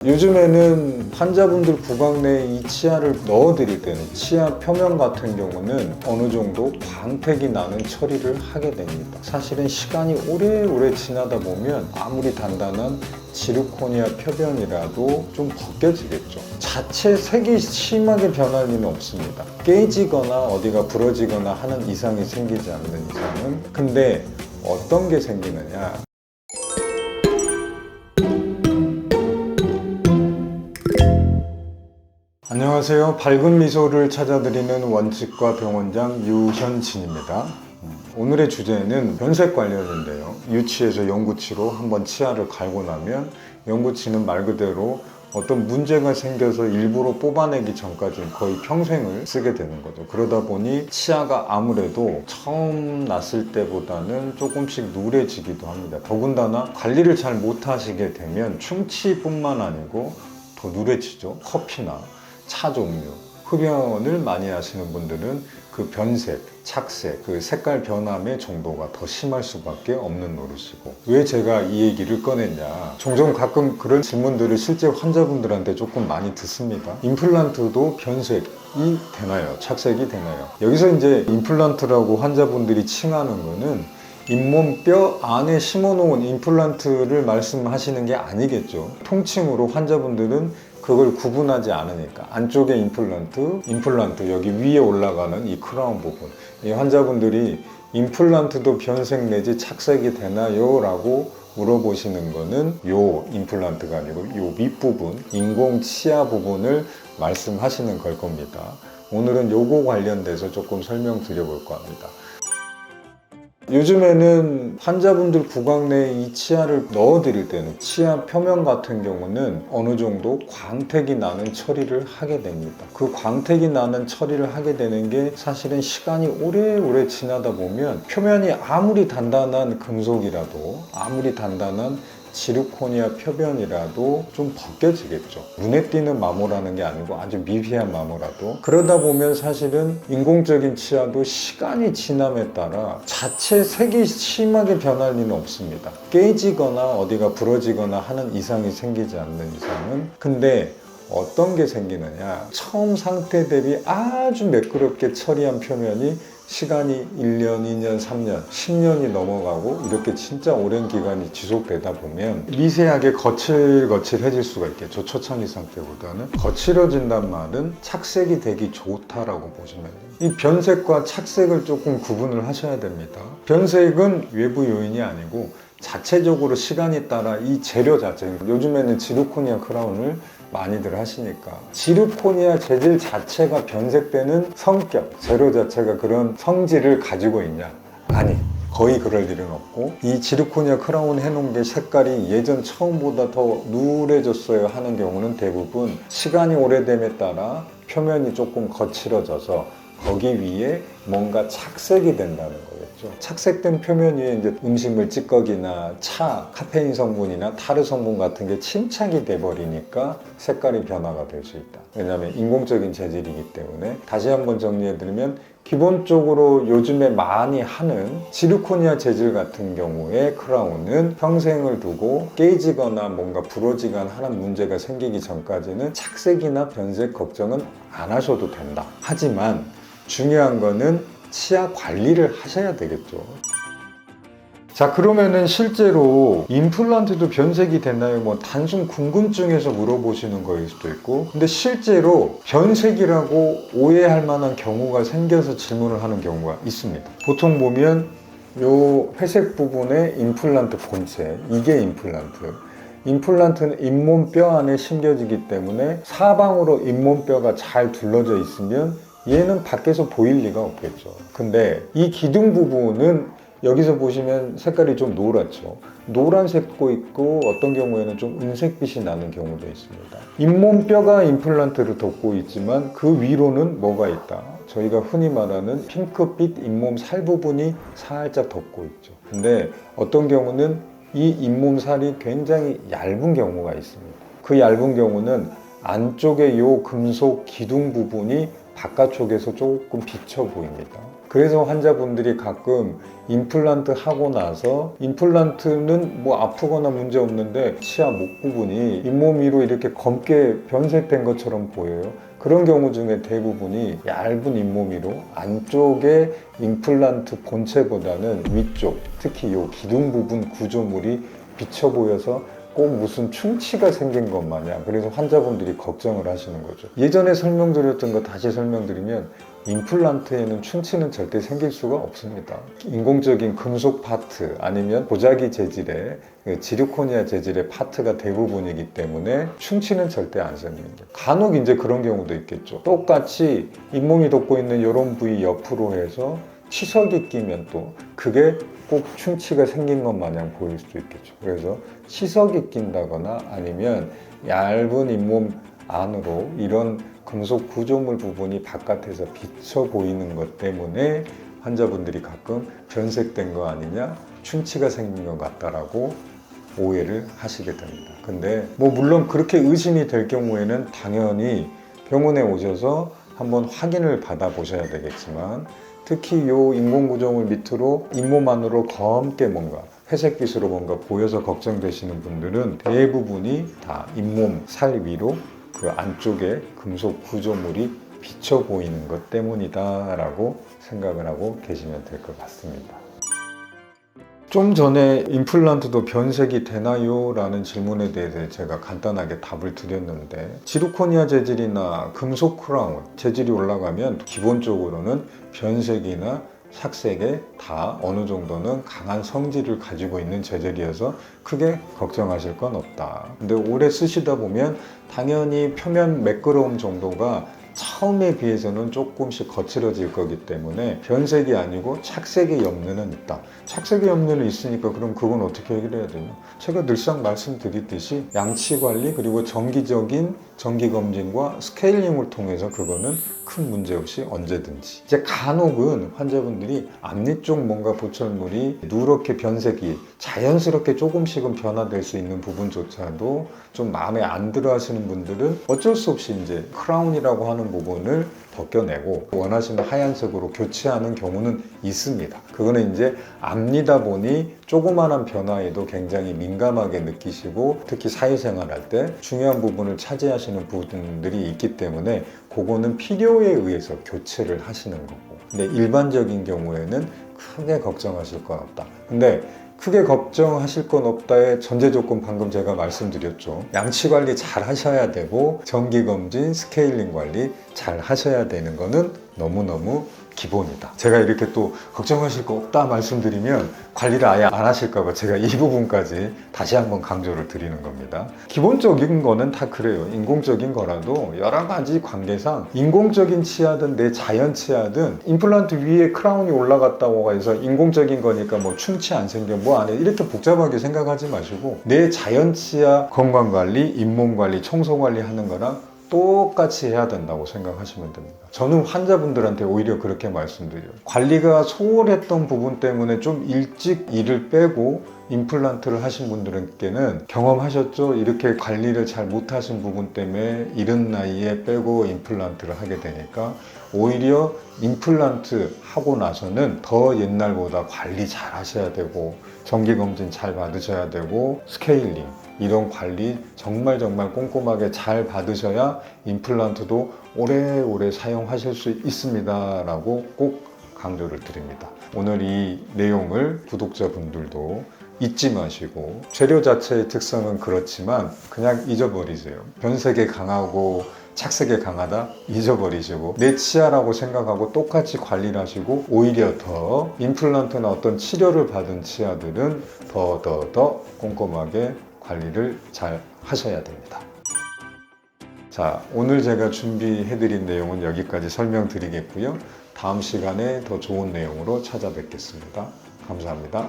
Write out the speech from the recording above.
요즘에는 환자분들 구강 내에 이 치아를 넣어드릴 때는 치아 표면 같은 경우는 어느 정도 광택이 나는 처리를 하게 됩니다. 사실은 시간이 오래오래 지나다 보면 아무리 단단한 지르코니아 표면이라도 좀 벗겨지겠죠. 자체 색이 심하게 변할 리는 없습니다. 깨지거나 어디가 부러지거나 하는 이상이 생기지 않는 이상은. 근데 어떤 게 생기느냐? 안녕하세요. 밝은 미소를 찾아드리는 원치과 병원장 유현진입니다. 오늘의 주제는 변색 관련인데요. 유치에서 영구치로 한번 치아를 갈고 나면 영구치는 말 그대로 어떤 문제가 생겨서 일부러 뽑아내기 전까지는 거의 평생을 쓰게 되는 거죠. 그러다 보니 치아가 아무래도 처음 났을 때보다는 조금씩 누래지기도 합니다. 더군다나 관리를 잘 못하시게 되면 충치뿐만 아니고 더 누래지죠. 커피나 차 종류, 흡연을 많이 하시는 분들은 그 변색, 착색, 그 색깔 변함의 정도가 더 심할 수밖에 없는 노릇이고. 왜 제가 이 얘기를 꺼냈냐? 종종 가끔 그런 질문들을 실제 환자분들한테 조금 많이 듣습니다. 임플란트도 변색이 되나요? 착색이 되나요? 여기서 이제 임플란트라고 환자분들이 칭하는 거는 잇몸 뼈 안에 심어놓은 임플란트를 말씀하시는 게 아니겠죠. 통칭으로 환자분들은 그걸 구분하지 않으니까 안쪽에 임플란트 여기 위에 올라가는 이 크라운 부분, 이 환자분들이 임플란트도 변색 내지 착색이 되나요? 라고 물어보시는 거는 요 임플란트가 아니고 요 윗부분, 인공 치아 부분을 말씀하시는 걸 겁니다. 오늘은 요거 관련돼서 조금 설명드려볼까 합니다. 요즘에는 환자분들 구강 내에 이 치아를 넣어드릴 때는 치아 표면 같은 경우는 어느 정도 광택이 나는 처리를 하게 됩니다. 그 광택이 나는 처리를 하게 되는 게 사실은 시간이 오래오래 지나다 보면 표면이 아무리 단단한 금속이라도, 아무리 단단한 지르코니아 표면이라도 좀 벗겨지겠죠. 눈에 띄는 마모라는 게 아니고 아주 미비한 마모라도. 그러다 보면 사실은 인공적인 치아도 시간이 지남에 따라 자체 색이 심하게 변할 리는 없습니다. 깨지거나 어디가 부러지거나 하는 이상이 생기지 않는 이상은. 근데 어떤 게 생기느냐? 처음 상태 대비 아주 매끄럽게 처리한 표면이 시간이 1년, 2년, 3년, 10년이 넘어가고 이렇게 진짜 오랜 기간이 지속되다 보면 미세하게 거칠거칠해질 수가 있겠죠. 초창기 상태보다는. 거칠어진단 말은 착색이 되기 좋다라고 보시면 돼요. 이 변색과 착색을 조금 구분을 하셔야 됩니다. 변색은 외부 요인이 아니고 자체적으로 시간이 따라 이 재료 자체, 요즘에는 지르코니아 크라운을 많이들 하시니까 지르코니아 재질 자체가 변색되는 성격, 재료 자체가 그런 성질을 가지고 있냐? 아니, 거의 그럴 일은 없고, 이 지르코니아 크라운 해놓은 게 색깔이 예전 처음보다 더 누래졌어요 하는 경우는 대부분 시간이 오래됨에 따라 표면이 조금 거칠어져서 거기 위에 뭔가 착색이 된다는 거겠죠. 착색된 표면 위에 이제 음식물 찌꺼기나 차, 카페인 성분이나 타르 성분 같은 게 침착이 돼버리니까 색깔이 변화가 될 수 있다. 왜냐하면 인공적인 재질이기 때문에. 다시 한번 정리해드리면 기본적으로 요즘에 많이 하는 지르코니아 재질 같은 경우에 크라운은 평생을 두고 깨지거나 뭔가 부러지거나 하는 문제가 생기기 전까지는 착색이나 변색 걱정은 안 하셔도 된다. 하지만 중요한 거는 치아 관리를 하셔야 되겠죠. 자, 그러면은 실제로 임플란트도 변색이 되나요? 뭐 단순 궁금증에서 물어보시는 거일 수도 있고, 근데 실제로 변색이라고 오해할 만한 경우가 생겨서 질문을 하는 경우가 있습니다. 보통 보면 요 회색 부분에 임플란트 본체, 이게 임플란트는 잇몸뼈 안에 심겨지기 때문에 사방으로 잇몸뼈가 잘 둘러져 있으면 얘는 밖에서 보일 리가 없겠죠. 근데 이 기둥 부분은 여기서 보시면 색깔이 좀 노랗죠. 노란색도 있고 어떤 경우에는 좀 은색빛이 나는 경우도 있습니다. 잇몸뼈가 임플란트를 덮고 있지만 그 위로는 뭐가 있다? 저희가 흔히 말하는 핑크빛 잇몸 살 부분이 살짝 덮고 있죠. 근데 어떤 경우는 이 잇몸 살이 굉장히 얇은 경우가 있습니다. 그 얇은 경우는 안쪽에 요 금속 기둥 부분이 바깥쪽에서 조금 비쳐 보입니다. 그래서 환자분들이 가끔 임플란트 하고 나서 임플란트는 뭐 아프거나 문제 없는데 치아 목 부분이 잇몸 위로 이렇게 검게 변색된 것처럼 보여요. 그런 경우 중에 대부분이 얇은 잇몸 위로 안쪽에 임플란트 본체보다는 위쪽, 특히 이 기둥 부분 구조물이 비쳐 보여서 꼭 무슨 충치가 생긴 것 마냥, 그래서 환자분들이 걱정을 하시는 거죠. 예전에 설명드렸던 거 다시 설명드리면 임플란트에는 충치는 절대 생길 수가 없습니다. 인공적인 금속 파트 아니면 보자기 재질의 지르코니아 재질의 파트가 대부분이기 때문에 충치는 절대 안 생깁니다. 간혹 이제 그런 경우도 있겠죠. 똑같이 잇몸이 돋고 있는 이런 부위 옆으로 해서 치석이 끼면 또 그게 꼭 충치가 생긴 것 마냥 보일 수도 있겠죠. 그래서 치석이 낀다거나 아니면 얇은 잇몸 안으로 이런 금속 구조물 부분이 바깥에서 비쳐 보이는 것 때문에 환자분들이 가끔 변색된 거 아니냐, 충치가 생긴 것 같다라고 오해를 하시게 됩니다. 근데 뭐 물론 그렇게 의심이 될 경우에는 당연히 병원에 오셔서 한번 확인을 받아 보셔야 되겠지만, 특히 이 인공구조물 밑으로 잇몸 안으로 검게 뭔가 회색빛으로 뭔가 보여서 걱정되시는 분들은 대부분이 다 잇몸 살 위로 그 안쪽에 금속 구조물이 비쳐 보이는 것 때문이다 라고 생각을 하고 계시면 될 것 같습니다. 좀 전에 임플란트도 변색이 되나요? 라는 질문에 대해서 제가 간단하게 답을 드렸는데, 지르코니아 재질이나 금속 크라운 재질이 올라가면 기본적으로는 변색이나 착색에 다 어느 정도는 강한 성질을 가지고 있는 재질이어서 크게 걱정하실 건 없다. 근데 오래 쓰시다 보면 당연히 표면 매끄러움 정도가 처음에 비해서는 조금씩 거칠어질 거기 때문에 변색이 아니고 착색의 염려는 있다. 착색의 염려는 있으니까 그럼 그건 어떻게 해결해야 되냐? 제가 늘상 말씀드리듯이 양치관리 그리고 정기적인 정기검진과 스케일링을 통해서 그거는 큰 문제 없이 언제든지. 이제 간혹은 환자분들이 앞니 쪽 뭔가 보철물이 누렇게 변색이 자연스럽게 조금씩은 변화될 수 있는 부분조차도 좀 마음에 안 들어 하시는 분들은 어쩔 수 없이 이제 크라운이라고 하는 부분을 벗겨내고 원하시는 하얀색으로 교체하는 경우는 있습니다. 그거는 이제 앞니다 보니 조그마한 변화에도 굉장히 민감하게 느끼시고 특히 사회생활 할 때 중요한 부분을 차지하시는 부분들이 있기 때문에 그거는 필요에 의해서 교체를 하시는 거고, 근데 일반적인 경우에는 크게 걱정하실 건 없다. 근데 크게 걱정하실 건 없다의 전제 조건 방금 제가 말씀드렸죠. 양치 관리 잘 하셔야 되고 정기검진, 스케일링 관리 잘 하셔야 되는 거는 너무너무 기본이다. 제가 이렇게 또 걱정하실 거 없다 말씀드리면 관리를 아예 안 하실까 봐 제가 이 부분까지 다시 한번 강조를 드리는 겁니다. 기본적인 거는 다 그래요. 인공적인 거라도 여러 가지 관계상 인공적인 치아든 내 자연 치아든 임플란트 위에 크라운이 올라갔다고 해서 인공적인 거니까 뭐 충치 안 생겨 뭐 안 해 이렇게 복잡하게 생각하지 마시고 내 자연 치아 건강관리, 잇몸 관리, 청소 관리 하는 거랑 똑같이 해야 된다고 생각하시면 됩니다. 저는 환자분들한테 오히려 그렇게 말씀드려요. 관리가 소홀했던 부분 때문에 좀 일찍 일을 빼고 임플란트를 하신 분들께는 경험하셨죠? 이렇게 관리를 잘 못하신 부분 때문에 이른 나이에 빼고 임플란트를 하게 되니까 오히려 임플란트 하고 나서는 더 옛날보다 관리 잘 하셔야 되고 정기검진 잘 받으셔야 되고 스케일링 이런 관리 정말 꼼꼼하게 잘 받으셔야 임플란트도 오래오래 사용하실 수 있습니다 라고 꼭 강조를 드립니다. 오늘 이 내용을 구독자분들도 잊지 마시고 재료 자체의 특성은 그렇지만 그냥 잊어버리세요. 변색에 강하고 착색에 강하다 잊어버리시고 내 치아라고 생각하고 똑같이 관리를 하시고 오히려 더 임플란트나 어떤 치료를 받은 치아들은 더 꼼꼼하게 관리를 잘 하셔야 됩니다. 자, 오늘 제가 준비해드린 내용은 여기까지 설명드리겠고요. 다음 시간에 더 좋은 내용으로 찾아뵙겠습니다. 감사합니다.